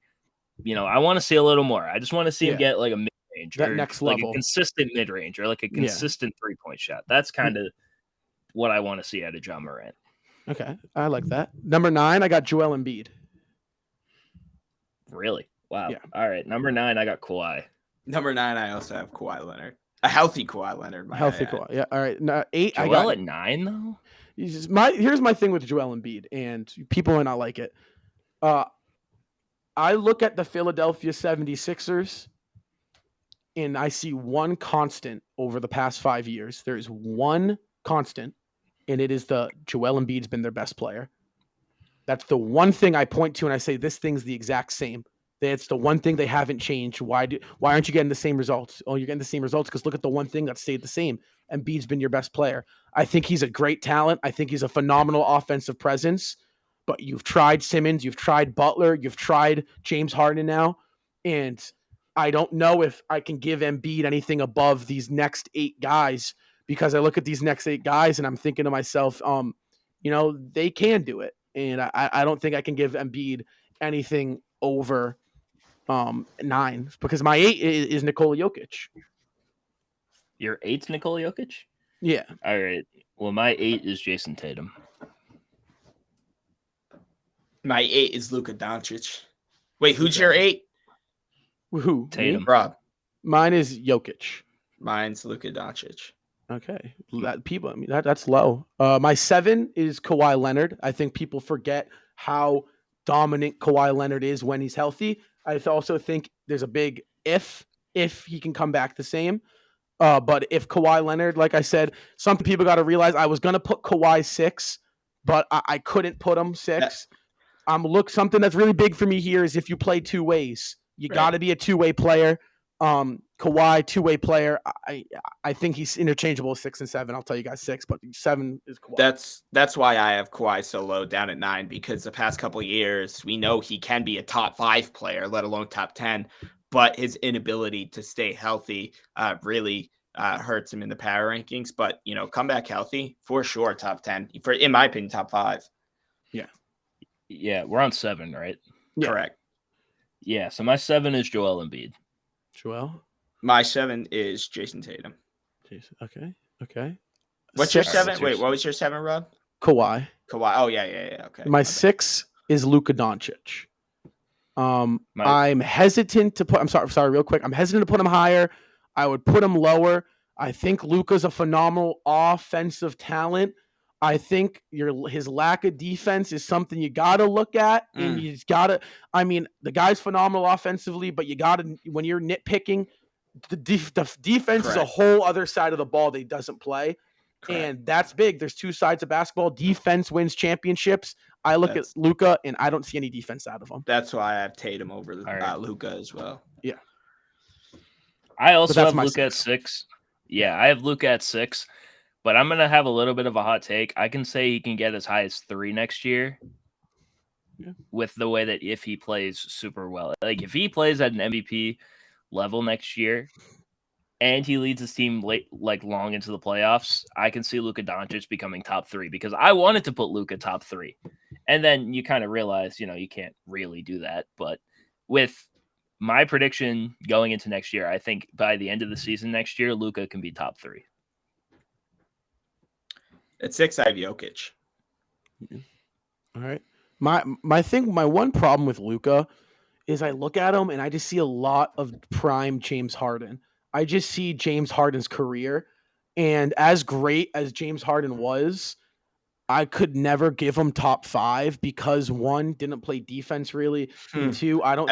I want to see a little more. I just want to see him get like a mid range, that or next like level, a consistent mid range, or like a consistent 3-point shot. That's kind of what I want to see out of John Morant. Okay, I like that. Number 9, I got Joel Embiid. Really? Wow. Yeah. All right. Number 9, I got Kawhi. Number 9, I also have Kawhi Leonard. A healthy Kawhi Leonard. Healthy Kawhi. Yeah. All right. 8. Joel I got at 9 though. Here's my thing with Joel Embiid, and people might not like it. I look at the Philadelphia 76ers, and I see one constant over the past 5 years. There is one constant, and it is the Joel Embiid's been their best player. That's the one thing I point to, and I say this thing's the exact same. It's the one thing they haven't changed. Why aren't you getting the same results? Oh, you're getting the same results because look at the one thing that stayed the same. Embiid's been your best player. I think he's a great talent. I think he's a phenomenal offensive presence. But you've tried Simmons, you've tried Butler, you've tried James Harden now, and I don't know if I can give Embiid anything above these next 8 guys, because I look at these next 8 guys and I'm thinking to myself, they can do it, and I don't think I can give Embiid anything over 9, because my 8 is Nikola Jokic. Your 8's Nikola Jokic? Yeah. All right. Well, my 8 is Jason Tatum. My 8 is Luka Doncic. Wait, who's your 8? Who? Tatum. Me? Rob. Mine is Jokic. Mine's Luka Doncic. Okay. That's low. My 7 is Kawhi Leonard. I think people forget how dominant Kawhi Leonard is when he's healthy. I also think there's a big if he can come back the same. But if Kawhi Leonard, like I said, some people got to realize I was going to put Kawhi 6, but I couldn't put him 6. Something that's really big for me here is if you play 2 ways, you got to be a 2-way player. Kawhi, 2-way player. I think he's interchangeable with 6 and 7. I'll tell you guys 6, but 7 is Kawhi. That's why I have Kawhi so low down at 9, because the past couple of years we know he can be a top 5 player, let alone top 10. But his inability to stay healthy really hurts him in the power rankings. But come back healthy, for sure, top 10. In my opinion, top 5. Yeah, we're on 7, right? Yeah. Correct. Yeah, so my 7 is Joel Embiid. Joel? My 7 is Jason Tatum. Okay. What's your 7? Wait, what was your 7, Rob? Kawhi. Oh, yeah. Okay. My 6 is Luka Doncic. I'm hesitant to put. I'm sorry, real quick. I'm hesitant to put him higher. I would put him lower. I think Luka's a phenomenal offensive talent. I think his lack of defense is something you got to look at, and you got to. I mean, the guy's phenomenal offensively, but you got to, when you're nitpicking, the defense is a whole other side of the ball that he doesn't play. Correct. And that's big. There's 2 sides of basketball. Defense wins championships. I look at Luka, and I don't see any defense out of him. That's why I have Tatum over Luka as well. Yeah. I also have Luka at 6. Yeah, I have Luka at 6, but I'm going to have a little bit of a hot take. I can say he can get as high as 3 next year with the way that if he plays super well. Like, if he plays at an MVP level next year, and he leads his team long into the playoffs, I can see Luka Doncic becoming top 3, because I wanted to put Luka top 3. And then you kind of realize, you can't really do that. But with my prediction going into next year, I think by the end of the season next year, Luka can be top 3. At 6, I have Jokic. All right. My one problem with Luka is I look at him and I just see a lot of prime James Harden. I just see James Harden's career, and as great as James Harden was, I could never give him top 5 because 1, didn't play defense really, and 2, I don't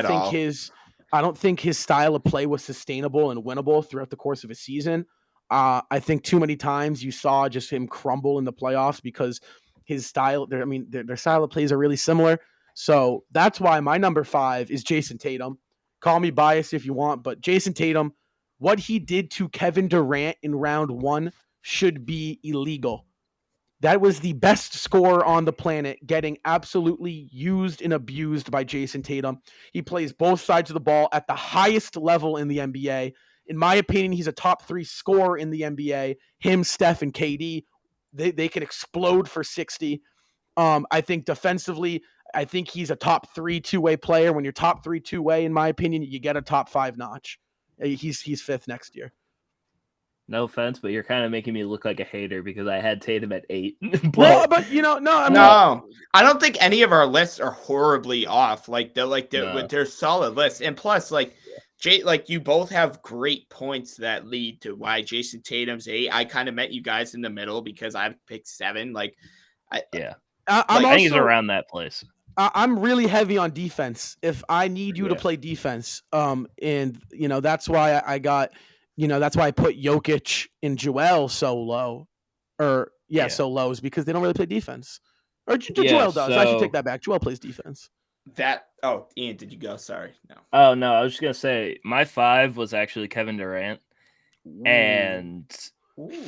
think his style of play was sustainable and winnable throughout the course of a season. I think too many times you saw just him crumble in the playoffs because his style, their style of plays are really similar. So that's why my number 5 is Jason Tatum. call me biased if you want, but Jason Tatum, what he did to Kevin Durant in round 1 should be illegal. That was the best scorer on the planet getting absolutely used and abused by Jason Tatum. He plays both sides of the ball at the highest level in the NBA. In my opinion, he's a top 3 scorer in the NBA. Him, Steph, and KD, they can explode for 60. I think defensively, I think he's a top 3 two-way player. When you're top 3 two-way, in my opinion, you get a top 5 notch. He's 5th next year. No offense, but you're kind of making me look like a hater because I had Tatum at 8. Well, but I don't think any of our lists are horribly off. They're solid lists, and plus, you both have great points that lead to why Jason Tatum's 8. I kind of met you guys in the middle because I picked 7. I think he's around that place. I'm really heavy on defense. If I need you to play defense, and that's why I got. That's why I put Jokic and Joel so low. So low is because they don't really play defense. Or Joel does. I should take that back. Joel plays defense. Ian, did you go? Sorry. No. Oh, no. I was just going to say, my 5 was actually Kevin Durant. Ooh. And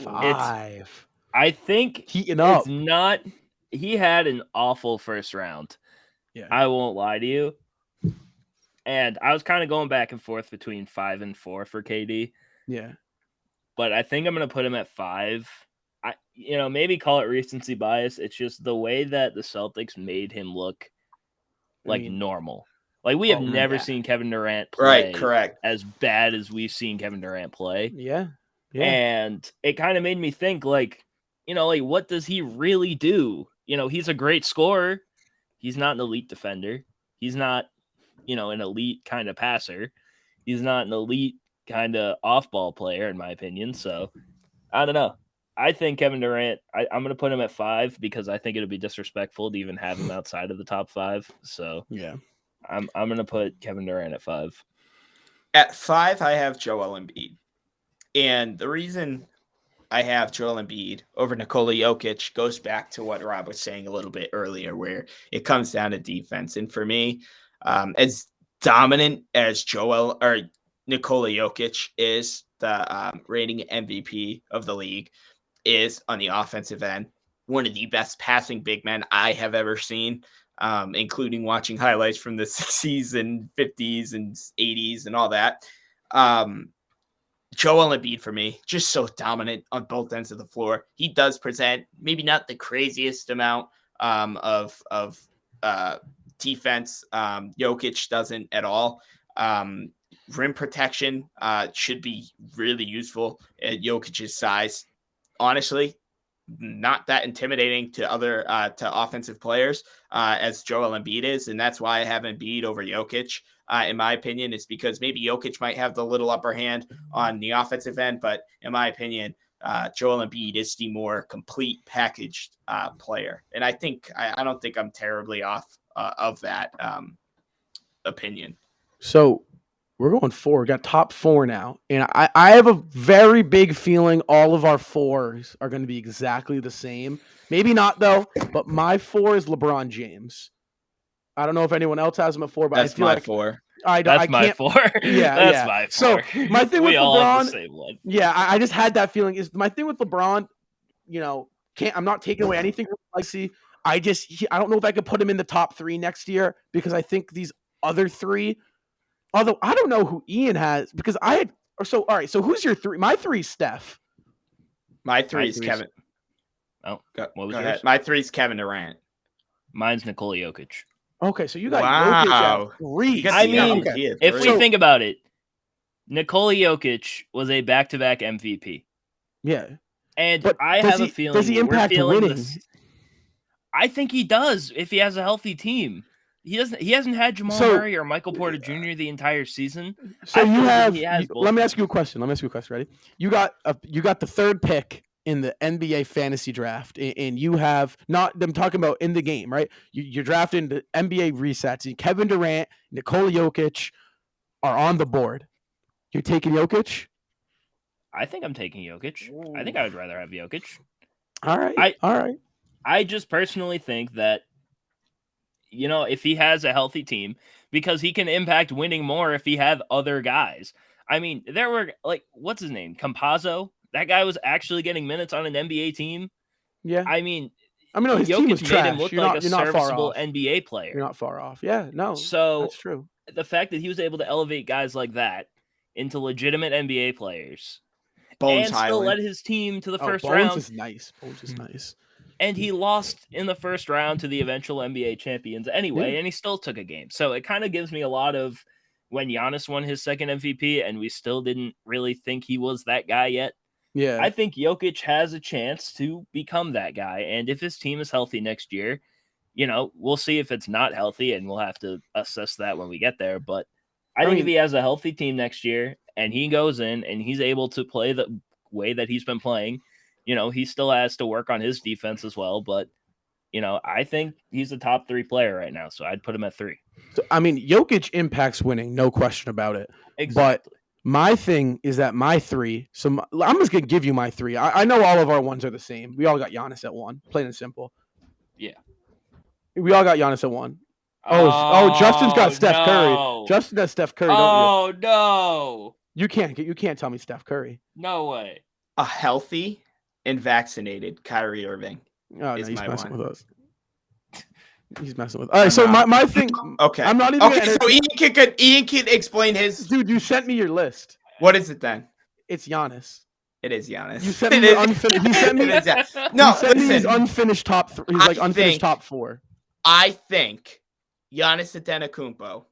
5. I think heating up. He had an awful first round. Yeah. I won't lie to you. And I was kind of going back and forth between 5 and 4 for KD. Yeah. But I think I'm going to put him at 5. Maybe call it recency bias. It's just the way that the Celtics made him look normal. Like, we have never seen Kevin Durant play as bad as we've seen Kevin Durant play. Yeah. And it kind of made me think, what does he really do? He's a great scorer. He's not an elite defender. He's not, an elite kind of passer. He's not an elite kind of off-ball player, in my opinion. So, I don't know. I think Kevin Durant, I'm going to put him at 5 because I think it would be disrespectful to even have him outside of the top 5. So, yeah, I'm going to put Kevin Durant at 5. At 5, I have Joel Embiid. And the reason I have Joel Embiid over Nikola Jokic goes back to what Rob was saying a little bit earlier, where it comes down to defense. And for me, as dominant as Nikola Jokic is, the reigning MVP of the league, is on the offensive end, one of the best passing big men I have ever seen, including watching highlights from the 60s and 50s and 80s and all that. Joel Embiid, for me, just so dominant on both ends of the floor. He does present maybe not the craziest amount of defense. Jokic doesn't at all. Rim protection should be really useful at Jokic's size. Honestly, not that intimidating to other to offensive players as Joel Embiid is, and that's why I have Embiid over Jokic. In my opinion, is because maybe Jokic might have the little upper hand on the offensive end, but in my opinion, Joel Embiid is the more complete packaged player, and I don't think I'm terribly off of that opinion. So we're going 4. We got top 4 now. And I have a very big feeling all of our 4s are going to be exactly the same. Maybe not, though, but my 4 is LeBron James. I don't know if anyone else has him at 4, but that's I feel my like 4. That's my 4. Yeah, that's my 4. So my thing with we LeBron, all have the same one. Yeah, I just had that feeling. Is my thing with LeBron, I'm not taking away anything from Lacey. I don't know if I could put him in the top 3 next year because I think these other 3. Although I don't know who Ian has because all right. So who's your 3? My 3 is Steph. My 3 is Kevin. Oh, what was go yours? ahead. My 3 is Kevin Durant. Mine's Nikola Jokic. Okay, so you got Jokic at 3. I mean, if we think about it, Nikola Jokic was a back-to-back MVP. Yeah, and I have a feeling does he impact winning? I think he does if he has a healthy team. He hasn't had Jamal Murray or Michael Porter Jr. the entire season. So let me ask you a question. Ready? You got the 3rd pick in the NBA fantasy draft, and you have not them talking about in the game, right? You're drafting the NBA resets, and Kevin Durant, Nikola Jokic are on the board. You're taking Jokic? I think I'm taking Jokic. I think I would rather have Jokic. All right. I just personally think that if he has a healthy team, because he can impact winning more if he had other guys. I mean, there were what's his name? Campazzo. That guy was actually getting minutes on an NBA team. Yeah. I mean, no, his team was made trash. him look You're like not a far serviceable off. NBA player. You're not far off. Yeah, no, So that's true. The fact that he was able to elevate guys like that into legitimate NBA players Bones and Highland. still led his team to the first Bones round. is nice. Bones is nice. And he lost in the first round to the eventual NBA champions anyway, and he still took a game. So it kind of gives me a lot of when Giannis won his second MVP and we still didn't really think he was that guy yet. Yeah. I think Jokic has a chance to become that guy. And if his team is healthy next year, we'll see if it's not healthy, and we'll have to assess that when we get there. But I think if he has a healthy team next year and he goes in and he's able to play the way that he's been playing, he still has to work on his defense as well. But, I think he's a top 3 player right now. So I'd put him at 3. So, I mean, Jokic impacts winning, no question about it. Exactly. But my thing is that my 3, so I'm just going to give you my 3. I know all of our ones are the same. We all got Giannis at 1, plain and simple. Yeah. We all got Giannis at 1. Oh, Justin's got Steph Curry. Justin has Steph Curry, don't you? Oh, no. You can't tell me Steph Curry. No way. A healthy and vaccinated Kyrie Irving. Oh, no, he's messing with us. He's messing with us. All right, so my thing. Okay. I'm not even. Okay, so Ian can explain his. Dude, you sent me your list. What is it then? It's Giannis. It is Giannis. You sent me unfinished. He sent me. No, listen. His unfinished top 3. He's like unfinished top 4. I think Giannis Antetokounmpo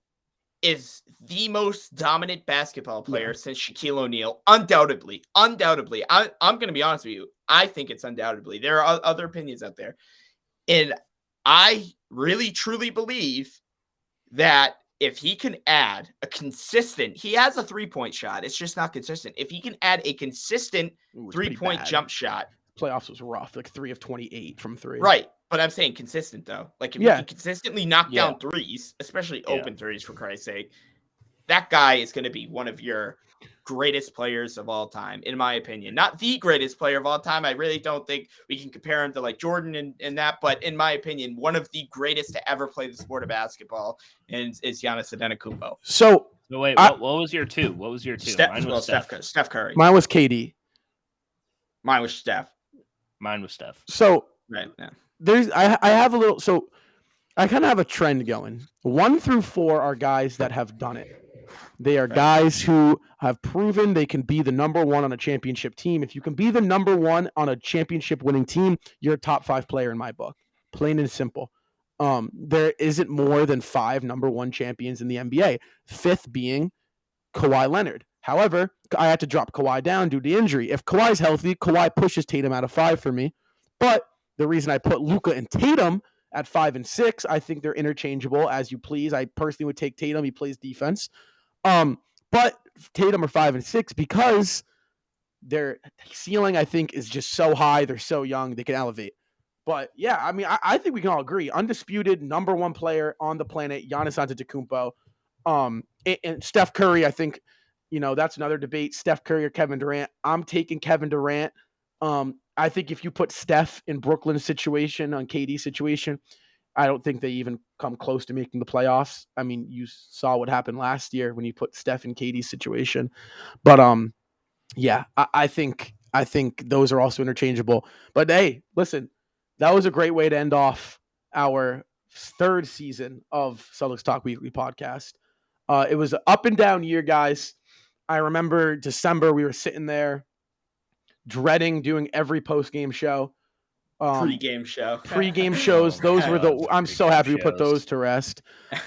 is the most dominant basketball player since Shaquille O'Neal. Undoubtedly. I'm going to be honest with you. I think it's undoubtedly. There are other opinions out there. And I really, truly believe that if he can add a consistent, he has a 3-point shot. It's just not consistent. If he can add a consistent 3-point jump shot. Playoffs was rough, like 3 of 28 from 3. Right. But I'm saying consistent, though. Like, if you can consistently knock down threes, especially open threes, for Christ's sake, that guy is going to be one of your greatest players of all time, in my opinion. Not the greatest player of all time. I really don't think we can compare him to, like, Jordan and that. But in my opinion, one of the greatest to ever play the sport of basketball is Giannis Antetokounmpo. So wait, what was your 2? What was your 2? Mine was Steph Curry. Mine was KD. Mine was Steph. Mine was Steph. So right now. I have a little, so I kind of have a trend going. 1 through 4 are guys that have done it. They are guys who have proven they can be the number 1 on a championship team. If you can be the number 1 on a championship winning team, you're a top 5 player in my book. Plain and simple. There isn't more than 5 number 1 champions in the NBA. 5th being Kawhi Leonard. However, I had to drop Kawhi down due to injury. If Kawhi's healthy, Kawhi pushes Tatum out of 5 for me. But the reason I put Luka and Tatum at 5 and 6, I think they're interchangeable as you please. I personally would take Tatum. He plays defense. But Tatum are 5 and 6 because their ceiling, I think, is just so high. They're so young. They can elevate. But yeah, I mean, I think we can all agree. Undisputed number 1 player on the planet, Giannis Antetokounmpo. And Steph Curry, I think, that's another debate. Steph Curry or Kevin Durant. I'm taking Kevin Durant. I think if you put Steph in Brooklyn's situation, on KD's situation, I don't think they even come close to making the playoffs. I mean, you saw what happened last year when you put Steph in KD's situation. But yeah, I think those are also interchangeable. But hey, listen, that was a great way to end off our 3rd season of Celtics Talk Weekly podcast. It was an up and down year, guys. I remember December, we were sitting there dreading doing every post-game show. Pre-game shows. Those were I'm so happy we put those to rest.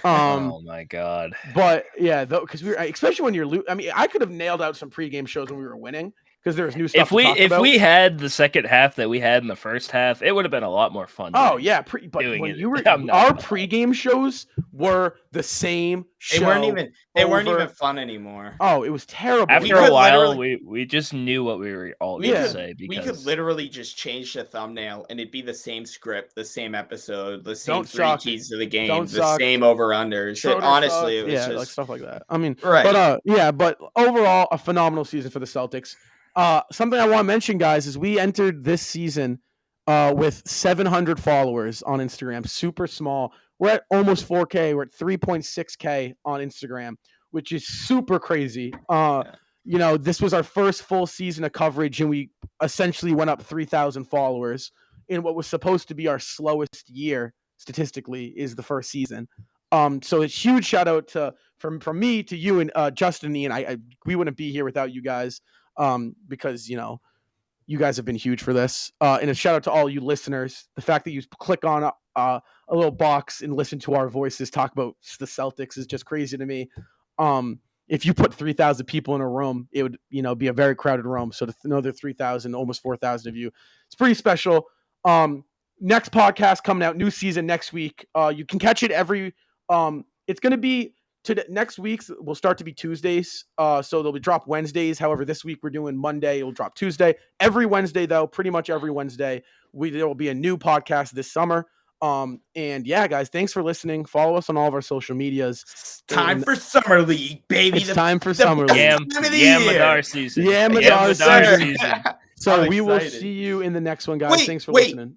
Oh my God. But yeah, because we were, especially when you're I mean, I could have nailed out some pre-game shows when we were winning because there was new stuff. If we had the second half that we had in the first half, it would have been a lot more fun. Oh yeah, but when you were our pre-game shows were the same show. They weren't even fun anymore. Oh, it was terrible. After a while, we just knew what we were all going to say. We could literally just change the thumbnail and it'd be the same script, the same episode, the same keys to the game, same over-unders. Honestly, it was just like stuff like that. I mean, right. But overall, a phenomenal season for the Celtics. Something I want to mention, guys, is we entered this season with 700 followers on Instagram. Super small. We're at almost 4K. We're at 3.6K on Instagram, which is super crazy. This was our first full season of coverage, and we essentially went up 3,000 followers in what was supposed to be our slowest year statistically is the first season. So a huge shout out from me to you and Justin and Ian. We wouldn't be here without you guys because you guys have been huge for this. And a shout out to all you listeners. The fact that you click on a little box and listen to our voices talk about the Celtics is just crazy to me. If you put 3,000 people in a room, it would, be a very crowded room. So another 3,000, almost 4,000 of you, it's pretty special. Next podcast coming out, new season next week. You can catch it every. It's going to be next week's will start to be Tuesdays. So they'll be drop Wednesdays. However, this week we're doing Monday. It'll drop Tuesday. Every Wednesday, though, pretty much every Wednesday, there will be a new podcast this summer. And yeah, guys, thanks for listening. Follow us on all of our social medias. Time for Summer League, baby. It's time for Summer League. Yamadar season. Yamadar season. So I'm we will excited. see you in the next one, guys. Thanks for listening.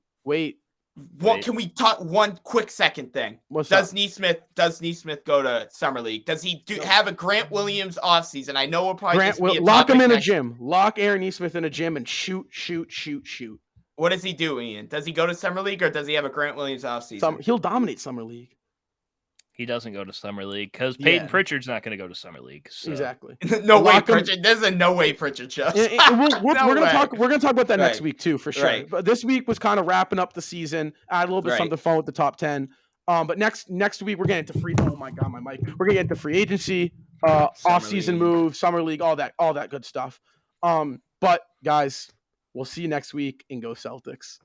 What can we talk? One quick second thing. Does Neesmith go to Summer League? Does he have a Grant Williams offseason? I know we'll probably lock him in a gym. Lock Aaron Neesmith in a gym and shoot. What does he do, Ian? Does he go to Summer League or does he have a Grant Williams offseason? He'll dominate Summer League. He doesn't go to Summer League because Peyton Pritchard's not going to go to Summer League. So. Exactly. No way, Pritchard. There's a no way Pritchard shows. We're going to talk about that next week too, for sure. Right. But this week was kind of wrapping up the season. Add a little bit something fun with the top 10. But next week we're getting into free. Oh my God, my mic. We're getting into free agency, off-season moves, Summer League, all that good stuff. But guys, we'll see you next week and go Celtics.